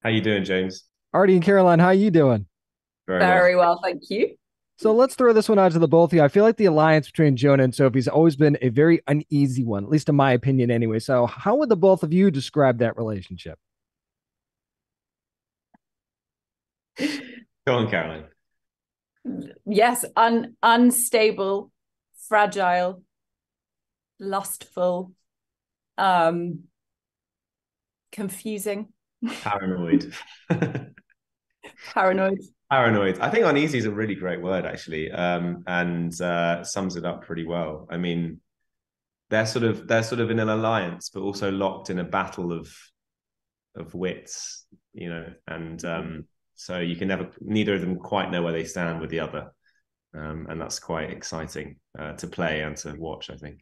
How you doing, James? Arty and Caroline, how you doing? Very well. Very well, thank you. So let's throw this one out to the both of you. I feel like the alliance between Jonah and Sophie's always been a very uneasy one, at least in my opinion anyway. So how would the both of you describe that relationship? Go on, Caroline. Yes, unstable, fragile, lustful, um, confusing, Paranoid. paranoid. Paranoid. I think uneasy is a really great word, actually, and sums it up pretty well. I mean, they're sort of in an alliance, but also locked in a battle of wits, and so you can never, neither of them quite know where they stand with the other, and that's quite exciting to play and to watch, I think.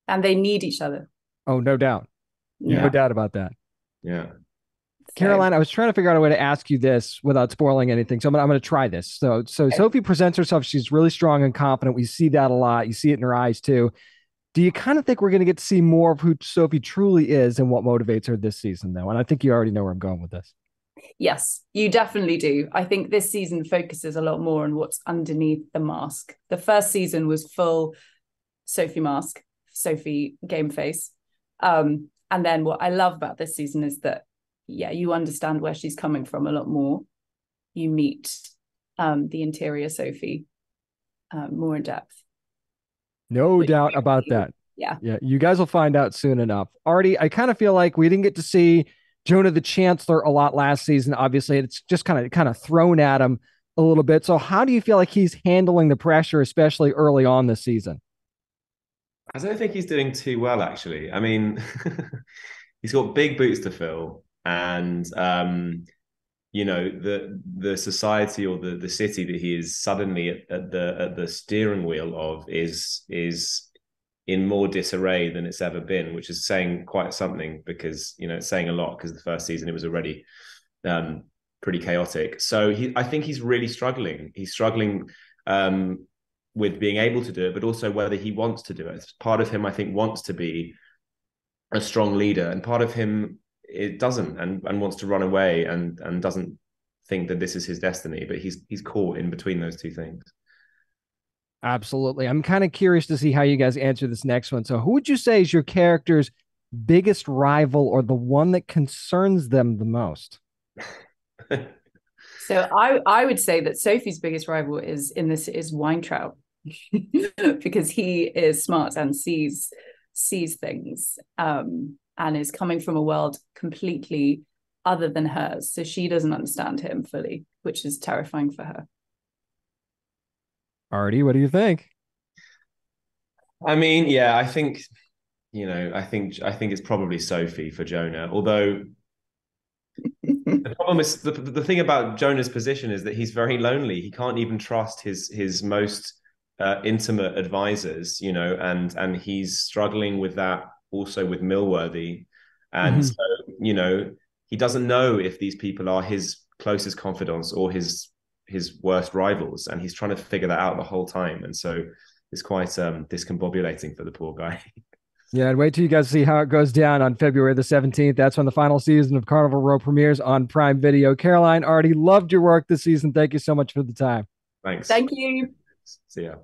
And they need each other. Oh, no doubt. No Yeah. doubt about that. Yeah. So Caroline, I was trying to figure out a way to ask you this without spoiling anything. So I'm gonna try this. So Sophie presents herself, she's really strong and confident. We see that a lot. You see it in her eyes too. Do you kind of think we're going to get to see more of who Sophie truly is and what motivates her this season, though? And I think you already know where I'm going with this. yes, you definitely do. I think this season focuses a lot more on what's underneath the mask. The first season was full Sophie mask, Sophie game face. And then what I love about this season is that, yeah, you understand where she's coming from a lot more. You meet the interior Sophie more in depth. No Which, doubt about that. yeah. Yeah, you guys will find out soon enough. Arty, I kind of feel like we didn't get to see Jonah the Chancellor a lot last season. Obviously, it's just kind of thrown at him a little bit. So, how do you feel like he's handling the pressure, especially early on this season? I don't think he's doing too well, actually. I mean, he's got big boots to fill, and the society or the city that he is suddenly at the steering wheel of is in more disarray than it's ever been, which is saying quite something because it's saying a lot because the first season it was already pretty chaotic. So I think he's really struggling. He's struggling with being able to do it, but also whether he wants to do it. Part of him, I think, wants to be a strong leader, and part of him it doesn't, and wants to run away, and doesn't think that this is his destiny. But he's caught in between those two things. Absolutely. I'm kind of curious to see how you guys answer this next one. So, who would you say is your character's biggest rival or the one that concerns them the most? So I would say that Sophie's biggest rival is Weintraub because he is smart and sees things and is coming from a world completely other than hers. So she doesn't understand him fully, which is terrifying for her. Arty, what do you think? I mean, yeah, I think I think it's probably Sophie for Jonah. Although the problem is the thing about Jonah's position is that he's very lonely. He can't even trust his most intimate advisors, and he's struggling with that also with Millworthy, and Mhm. so he doesn't know if these people are his closest confidants or his worst rivals, and he's trying to figure that out the whole time, and so it's quite discombobulating for the poor guy. Yeah, and wait till you guys see how it goes down on February the 17th. That's when the final season of Carnival Row premieres on Prime Video. Caroline, Arty, loved your work this season. Thank you so much for the time. Thanks. Thank you. See ya.